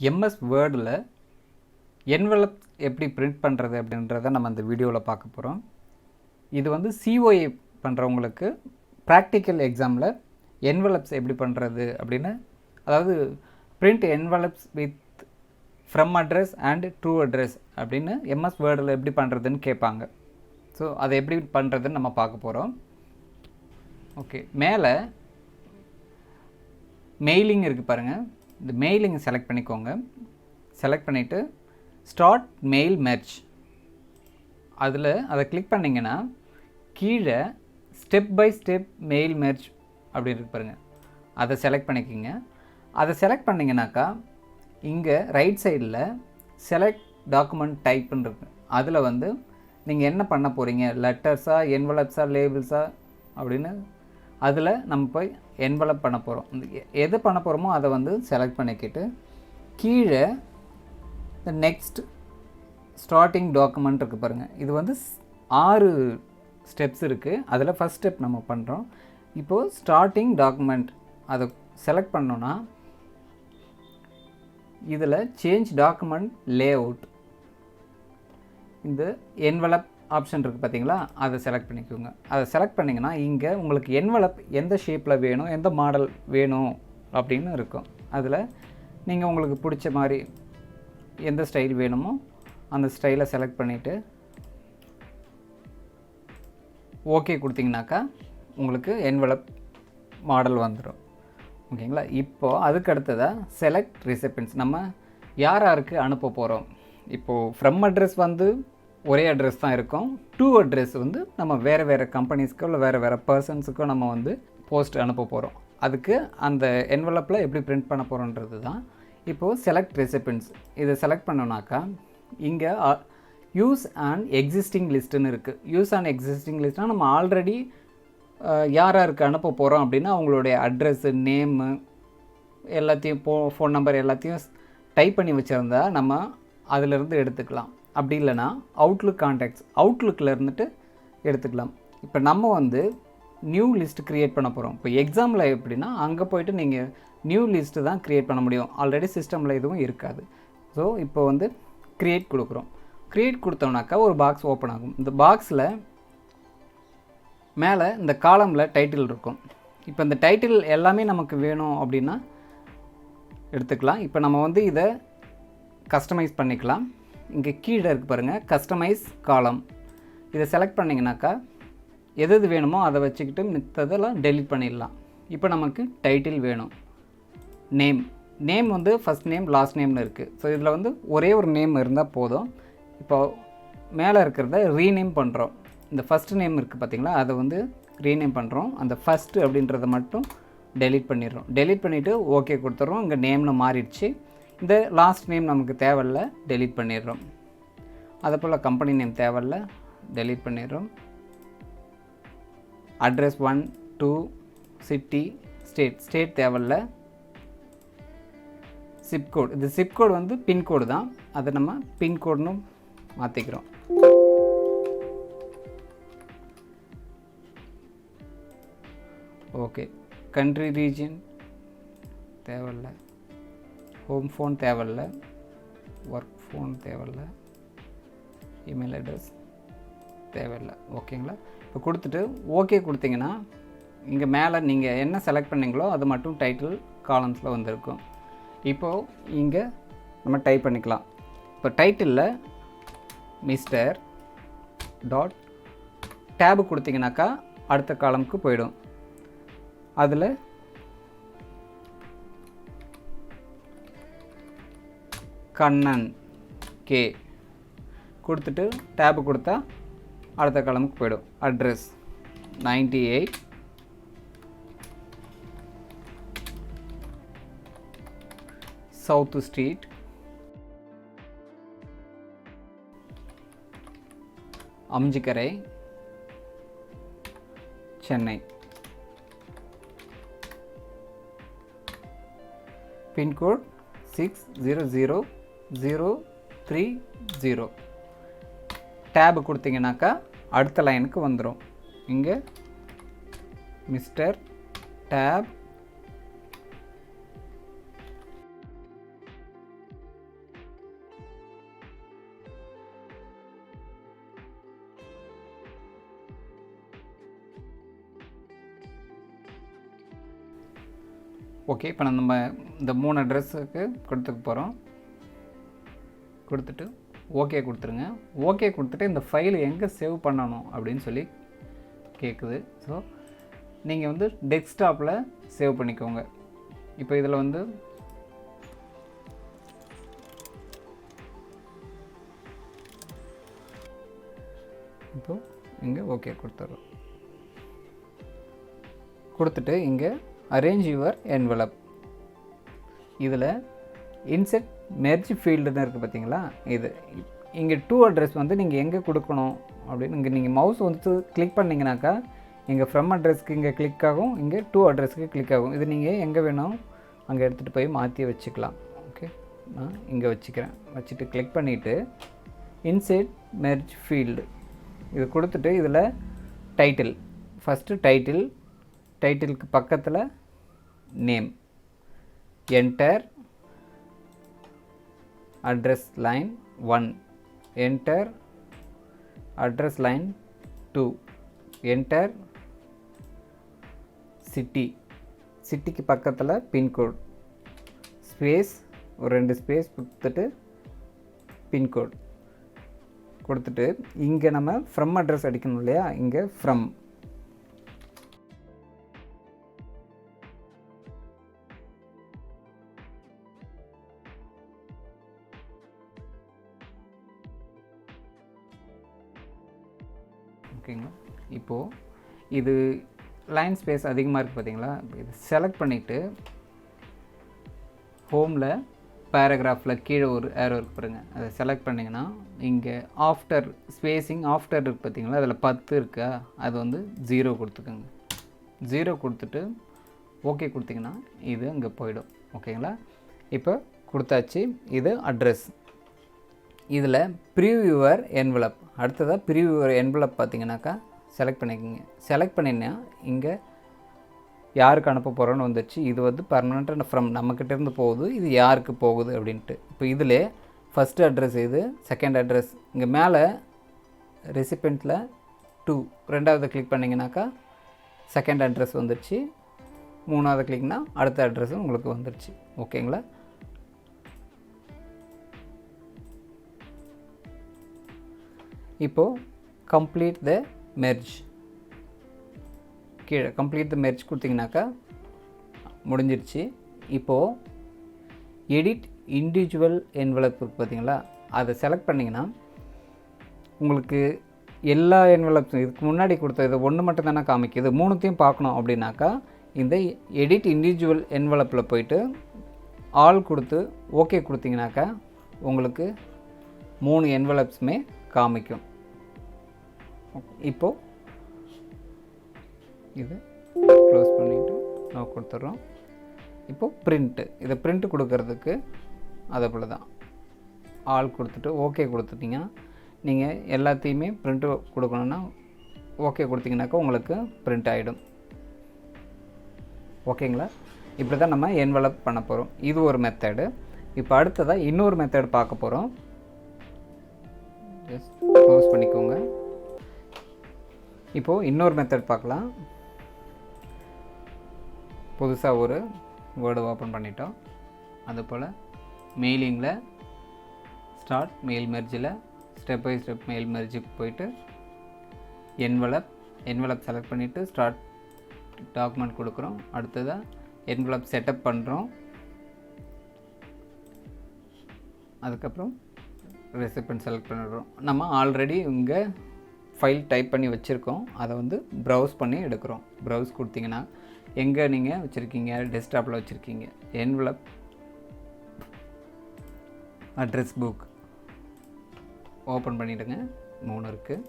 MS வேர்டில் envelope எப்படி print பண்ணுறது அப்படின்றத நம்ம இந்த வீடியோவில் பார்க்க போகிறோம். இது வந்து COA பண்ணுறவங்களுக்கு ப்ராக்டிக்கல் எக்ஸாமில் என்வலப்ஸ் எப்படி பண்ணுறது அப்படின்னு, அதாவது print envelopes with from address and to address அப்படின்னு எம்எஸ் வேர்டில் எப்படி பண்ணுறதுன்னு கேட்பாங்க. ஸோ அதை எப்படி பண்ணுறதுன்னு நம்ம பார்க்க போகிறோம். ஓகே, மேலே மெயிலிங் இருக்குது பாருங்கள். இந்த மெயிலிங் செலக்ட் பண்ணிக்கோங்க. செலக்ட் பண்ணிவிட்டு ஸ்டார்ட் மெயில் மெர்ஜ் அதை கிளிக் பண்ணிங்கன்னா கீழே step by step mail merge அப்படின்னு இருக்கு பாருங்கள். அதை செலக்ட் பண்ணிக்கோங்க. அதை செலக்ட் பண்ணிங்கனாக்கா இங்கே ரைட் சைடில் செலக்ட் டாக்குமெண்ட் டைப்புன்னு இருக்குது. அதில் வந்து நீங்கள் என்ன பண்ண போகிறீங்க, லெட்டர்ஸா என்வலப்ஸா லேபிள்ஸா அப்படின்னு அதில் நம்ம போய் என்வலப் பண்ண போகிறோம். எது பண்ண போகிறோமோ அதை வந்து செலக்ட் பண்ணிக்கிட்டு கீழே இந்த நெக்ஸ்ட் ஸ்டார்டிங் டாக்குமெண்ட் இருக்குது பாருங்கள். இது வந்து 6 ஸ்டெப்ஸ் இருக்குது. அதில் ஃபஸ்ட் ஸ்டெப் நம்ம பண்ணுறோம். இப்போது ஸ்டார்டிங் டாக்குமெண்ட் அதை செலக்ட் பண்ணோன்னா இதில் சேஞ்ச் டாக்குமெண்ட் லே அவுட் இந்த என்வலப் ஆப்ஷன் இருக்குது பார்த்தீங்களா, அதை செலக்ட் பண்ணிக்கோங்க. அதை செலக்ட் பண்ணிங்கன்னா இங்கே உங்களுக்கு என்வலப் எந்த ஷேப்பில் வேணும், எந்த மாடல் வேணும் அப்படின்னு இருக்கும். அதில் நீங்கள் உங்களுக்கு பிடிச்ச மாதிரி எந்த ஸ்டைல் வேணுமோ அந்த ஸ்டைலை செலக்ட் பண்ணிவிட்டு ஓகே கொடுத்தீங்கனாக்கா உங்களுக்கு என்வலப் மாடல் வந்துடும். ஓகேங்களா. இப்போது அதுக்கு அடுத்ததாக செலக்ட் ரிசிபியன்ட்ஸ், நம்ம யார் யாருக்கு அனுப்ப போகிறோம். இப்போது ஃப்ரம் அட்ரஸ் வந்து ஒரே அட்ரஸ் தான் இருக்கும். டு அட்ரஸ் வந்து நம்ம வேறு வேறு கம்பெனிஸ்க்கோ இல்லை வேறு வேறு பர்சன்ஸுக்கோ நம்ம வந்து போஸ்ட் அனுப்ப போகிறோம். அதுக்கு அந்த என்வலப்பில் எப்படி பிரிண்ட் பண்ண போகிறோன்றது தான். இப்போது செலக்ட் ரெசிபியன்ட்ஸ் இதை செலக்ட் பண்ணோன்னாக்கா இங்கே யூஸ் அண்ட் எக்ஸிஸ்டிங் லிஸ்ட்டுன்னு இருக்குது. யூஸ் அண்ட் எக்ஸிஸ்டிங் லிஸ்ட்னால் நம்ம ஆல்ரெடி யார் யாருக்கு அனுப்ப போகிறோம் அப்படின்னா அவங்களுடைய அட்ரெஸ்ஸு, நேமு எல்லாத்தையும் ஃபோன் நம்பர் எல்லாத்தையும் டைப் பண்ணி வச்சுருந்தா நம்ம அதிலிருந்து எடுத்துக்கலாம். அப்படி இல்லைனா அவுட்லுக் கான்டாக்ட்ஸ் அவுட்லுக்கில் இருந்துட்டு எடுத்துக்கலாம். இப்போ நம்ம வந்து நியூ லிஸ்ட் க்ரியேட் பண்ண போகிறோம். இப்போ எக்ஸாமில் எப்படின்னா அங்கே போய்ட்டு நீங்கள் நியூ லிஸ்ட்டு தான் க்ரியேட் பண்ண முடியும். ஆல்ரெடி சிஸ்டமில் எதுவும் இருக்காது. ஸோ இப்போ வந்து க்ரியேட் கொடுக்குறோம். க்ரியேட் கொடுத்தோம்னாக்கா ஒரு பாக்ஸ் ஓப்பன் ஆகும். இந்த பாக்ஸில் மேலே இந்த காலமில் டைட்டில் இருக்கும். இப்போ இந்த டைட்டில் எல்லாமே நமக்கு வேணும் அப்படின்னா எடுத்துக்கலாம். இப்போ நம்ம வந்து இதை கஸ்டமைஸ் பண்ணிக்கலாம். இங்கே கீழே இருக்குது பாருங்கள், கஸ்டமைஸ் காலம். இதை செலக்ட் பண்ணிங்கனாக்கா எது வேணுமோ அதை வச்சுக்கிட்டு மித்ததெல்லாம் டெலிட் பண்ணிடலாம். இப்போ நமக்கு டைட்டில் வேணும். நேம் வந்து ஃபஸ்ட் நேம் லாஸ்ட் நேம்னு இருக்குது. ஸோ இதில் வந்து ஒரே ஒரு நேம் இருந்தால் போதும். இப்போ மேலே இருக்கிறத ரீநேம் பண்ணுறோம். இந்த ஃபஸ்ட் நேம் இருக்குது பார்த்திங்களா, அதை வந்து ரீநேம் பண்ணுறோம். அந்த ஃபஸ்ட்டு அப்படின்றத மட்டும் டெலிட் பண்ணிடுறோம். டெலிட் பண்ணிவிட்டு ஓகே கொடுத்துட்றோம். இங்கே நேம்னு மாறிடுச்சு. இந்த லாஸ்ட் நேம் நமக்கு தேவையில்ல, டெலிட் பண்ணிடுறோம். அதே போல் கம்பெனி நேம் தேவையில்ல, டெலிட் பண்ணிடுறோம். அட்ரஸ் 1, 2, சிட்டி, ஸ்டேட் தேவையில்ல. சிப்கோடு, இது சிப்கோடு வந்து பின்கோடு தான், அதை நம்ம பின்கோடுன்னு மாற்றிக்கிறோம். ஓகே, கண்ட்ரி ரீஜன் தேவையில்ல. ஹோம் ஃபோன் தேவையில்ல. ஒர்க் ஃபோன் தேவையில்ல. இமெயில் அட்ரஸ் தேவையில்லை. ஓகேங்களா. இப்போ கொடுத்துட்டு ஓகே கொடுத்தீங்கன்னா இங்கே மேலே நீங்கள் என்ன செலக்ட் பண்ணிங்களோ அது மட்டும் டைட்டில் காலம்ஸில் வந்திருக்கும். இப்போது இங்கே நம்ம டைப் பண்ணிக்கலாம். இப்போ டைட்டிலில் மிஸ்டர் டாட் டேபு கொடுத்தீங்கன்னாக்கா அடுத்த காலமுக்கு போயிடும். அதில் கண்ணன் கே கொடுத்துட்டு டேபு கொடுத்தா அடுத்த காலமுக்கு போயிடும். Address 98 south street, Aminjikarai, Chennai. Pincode 600030. Tab கொடுத்தீங்கன்னாக்கா அடுத்த லைனுக்கு வந்துடும். இங்கே மிஸ்டர் டேப் ஓகே, இப்போ நம்ம இந்த 3 அட்ரஸுக்கு கொடுத்துக்க போகிறோம். கொடுத்துட்டு ஓகே கொடுத்துருங்க. ஓகே கொடுத்துட்டு இந்த ஃபைலை எங்கே சேவ் பண்ணணும் அப்படின்னு சொல்லி கேட்குது. ஸோ நீங்கள் வந்து டெஸ்க்டாப்பில் சேவ் பண்ணிக்கோங்க. இப்போ இதில் வந்து இப்போ இங்கே ஓகே கொடுத்துட்றோம். கொடுத்துட்டு இங்கே அரேஞ்ச் யுவர் என்வலப், இதில் இன்செர்ட் மெர்ஜ் ஃபீல்டுன்னு இருக்குது பார்த்தீங்களா, இது இங்கே டூ அட்ரஸ் வந்து நீங்கள் எங்கே கொடுக்கணும் அப்படின்னு இங்கே நீங்கள் மவுஸ் வந்து கிளிக் பண்ணிங்கனாக்கா இங்கே ஃப்ரம் அட்ரஸ்க்கு இங்கே கிளிக் ஆகும், இங்கே டூ அட்ரஸ்க்கு கிளிக் ஆகும். இது நீங்கள் எங்கே வேணும் அங்கே எடுத்துகிட்டு போய் மாற்றி வச்சுக்கலாம். ஓகே, நான் இங்கே வச்சுக்கிறேன். வச்சுட்டு கிளிக் பண்ணிவிட்டு இன்செர்ட் மெர்ஜ் ஃபீல்டு இது கொடுத்துட்டு இதில் டைட்டில், ஃபஸ்ட்டு டைட்டிலுக்கு பக்கத்தில் name, enter address line 1, enter address line 2, enter சிட்டிக்கு பக்கத்தில் பின்கோட், ஸ்பேஸ் ஒரு 2 ஸ்பேஸ் கொடுத்துட்டு பின்கோட் கொடுத்துட்டு இங்கே நம்ம ஃப்ரம் அட்ரஸ் அடிக்கணும் இல்லையா, இங்கே ஃப்ரம் ஓகேங்களா. இப்போது இது லைன் ஸ்பேஸ் அதிகமாக இருக்குது பார்த்தீங்களா, இது செலக்ட் பண்ணிவிட்டு ஹோமில் பேராகிராஃபில் கீழே ஒரு ஏரோ இருக்கு பாருங்க, அதை செலக்ட் பண்ணிங்கன்னா இங்கே ஆஃப்டர் ஸ்பேஸிங் ஆஃப்டர் இருக்குது பார்த்தீங்களா, அதில் 10 இருக்கா, அது வந்து 0 கொடுத்துக்கோங்க. 0 கொடுத்துட்டு ஓகே கொடுத்திங்கன்னா இது அங்கே போயிடும். ஓகேங்களா. இப்போ கொடுத்தாச்சு. இது அட்ரஸ். இதில் ப்ரீவியூவர் என்வலப், அடுத்ததாக ப்ரீவியூவர் என்வலப் பார்த்தீங்கன்னாக்கா செலக்ட் பண்ணிக்கோங்க. செலக்ட் பண்ணினா இங்கே யாருக்கு அனுப்ப போகிறோன்னு வந்துடுச்சு. இது வந்து பர்மனெண்ட்டாக ஃப்ரம் நம்மக்கிட்டேருந்து போகுது, இது யாருக்கு போகுது அப்படின்ட்டு. இப்போ இதில் ஃபஸ்ட்டு அட்ரஸ் இது, செகண்ட் அட்ரஸ் இங்கே மேலே ரெசிபெண்ட்டில் 2 ரெண்டாவது கிளிக் பண்ணிங்கனாக்கா செகண்ட் அட்ரஸ் வந்துடுச்சு. மூணாவது கிளிக்னா அடுத்த அட்ரஸும் உங்களுக்கு வந்துடுச்சு. ஓகேங்களா. இப்போது கம்ப்ளீட் த மெர்ஜ், கீழே கம்ப்ளீட் த மெர்ஜ் கொடுத்தீங்கனாக்கா முடிஞ்சிருச்சு. இப்போது எடிட் இண்டிவிஜுவல் என்வலப் இருக்குது பார்த்தீங்களா, அதை செலக்ட் பண்ணிங்கன்னா உங்களுக்கு எல்லா என்வலப்ஸும் இதுக்கு முன்னாடி கொடுத்த இது ஒன்று மட்டும் தானே காமிக்குது, மூணுத்தையும் பார்க்கணும் அப்படின்னாக்கா இந்த எடிட் இண்டிவிஜுவல் என்வலப்பில் போயிட்டு ஆல் கொடுத்து ஓகே கொடுத்தீங்கனாக்கா உங்களுக்கு 3 என்வலப்ஸுமே காமிக்கும். இப்போது இது க்ளோஸ் பண்ணிவிட்டு நான் கொடுத்துட்றோம். இப்போது ப்ரிண்ட்டு, இதை ப்ரிண்ட்டு கொடுக்கறதுக்கு அதை போல் தான் ஆல் கொடுத்துட்டு ஓகே கொடுத்துட்டிங்கன்னா நீங்கள் எல்லாத்தையுமே ப்ரிண்ட்டு கொடுக்கணுன்னா ஓகே கொடுத்தீங்கன்னாக்கா உங்களுக்கு ப்ரிண்ட் ஆகிடும். ஓகேங்களா. இப்படி தான் நம்ம என்வலப் பண்ண போகிறோம். இது ஒரு மெத்தடு. இப்போ அடுத்ததாக இன்னொரு மெத்தட் பார்க்க போகிறோம். ஜஸ்ட் க்ளோஸ் பண்ணிக்கோங்க. இப்போது இன்னொரு மெத்தட் பார்க்கலாம். புதுசாக ஒரு வேர்டு ஓப்பன் பண்ணிட்டோம். அதுபோல் மெயிலிங்கில் ஸ்டார்ட் மெயில் மெர்ஜில் ஸ்டெப் பை ஸ்டெப் மெயில் மெர்ஜுக்கு போயிட்டு என்வலப் செலக்ட் பண்ணிவிட்டு ஸ்டார்ட் டாக்குமெண்ட் கொடுக்குறோம். அடுத்ததாக என்வலப் செட்டப் பண்ணுறோம். அதுக்கப்புறம் ரெசிபெண்ட் செலக்ட் பண்ணிடுறோம். நம்ம ஆல்ரெடி இங்கே ஃபைல் டைப் பண்ணி வச்சுருக்கோம், அதை வந்து ப்ரௌஸ் பண்ணி எடுக்கிறோம். ப்ரௌஸ் கொடுத்தீங்கன்னா எங்கே நீங்கள் வச்சுருக்கீங்க, டெஸ்க்டாப்பில் வச்சுருக்கீங்க, என்வலப் அட்ரஸ் புக் ஓப்பன் பண்ணிவிடுங்க. 3 இருக்குது,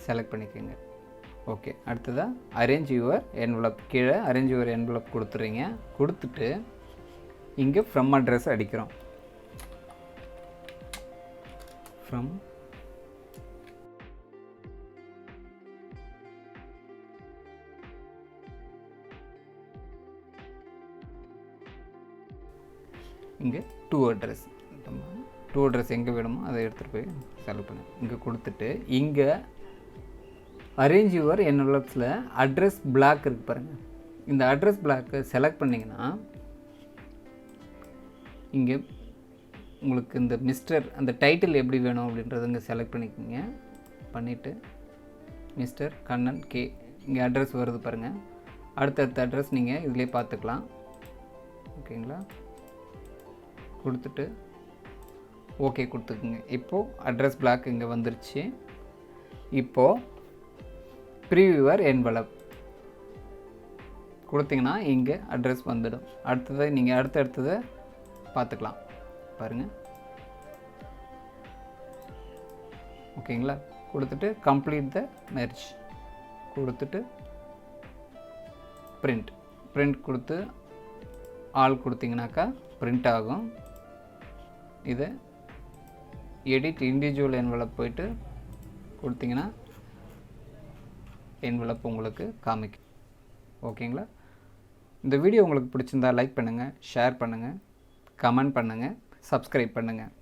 செலக்ட் பண்ணிக்கோங்க. ஓகே. அடுத்ததாக அரேஞ்ச் யுவர் என்வலப், கீழே அரேஞ்ச் யுவர் என்வலப் கொடுத்துறீங்க. கொடுத்துட்டு இங்கே ஃப்ரம் அட்ரஸ் அடிக்கிறோம். ஃப்ரம் இங்கே டூ அட்ரஸ் எங்கே வேணுமோ அதை எடுத்துகிட்டு போய் செலக்ட் பண்ணு. இங்கே கொடுத்துட்டு இங்கே அரேஞ்ச் யுவர் என்வலப்ஸில் அட்ரஸ் பிளாக் இருக்குது பாருங்கள், இந்த அட்ரஸ் பிளாக்கை செலக்ட் பண்ணிங்கன்னா இங்கே உங்களுக்கு இந்த மிஸ்டர் அந்த டைட்டில் எப்படி வேணும் அப்படின்றத இங்கே செலக்ட் பண்ணிக்கோங்க. பண்ணிவிட்டு மிஸ்டர் கண்ணன் கே இங்கே அட்ரஸ் வருது பாருங்கள். அடுத்தடுத்த அட்ரஸ் நீங்கள் இதிலே பார்த்துக்கலாம். ஓகேங்களா? கொடுத்துட்டு ஓகே கொடுத்துக்குங்க. இப்போது அட்ரஸ் பிளாக் இங்கே வந்துருச்சு. இப்போது ப்ரீவியூவர் என்வலப் கொடுத்தீங்கன்னா இங்கே அட்ரஸ் வந்துடும். அடுத்ததை நீங்கள் அடுத்தடுத்ததை பார்த்துக்கலாம் பாருங்கள். ஓகேங்களா? கொடுத்துட்டு கம்ப்ளீட் த மெர்ஜ் கொடுத்துட்டு பிரிண்ட் கொடுத்து ஆல் கொடுத்தீங்கன்னாக்கா பிரிண்ட் ஆகும். இதை எடிட் இண்டிவிஜுவல் என்வலப் போயிட்டு கொடுத்தீங்கன்னா என்வலப் உங்களுக்கு காமிக்கும். ஓகேங்களா? இந்த வீடியோ உங்களுக்கு பிடிச்சிருந்தா லைக் பண்ணுங்கள், ஷேர் பண்ணுங்கள், கமெண்ட் பண்ணுங்கள், சப்ஸ்கிரைப் பண்ணுங்கள்.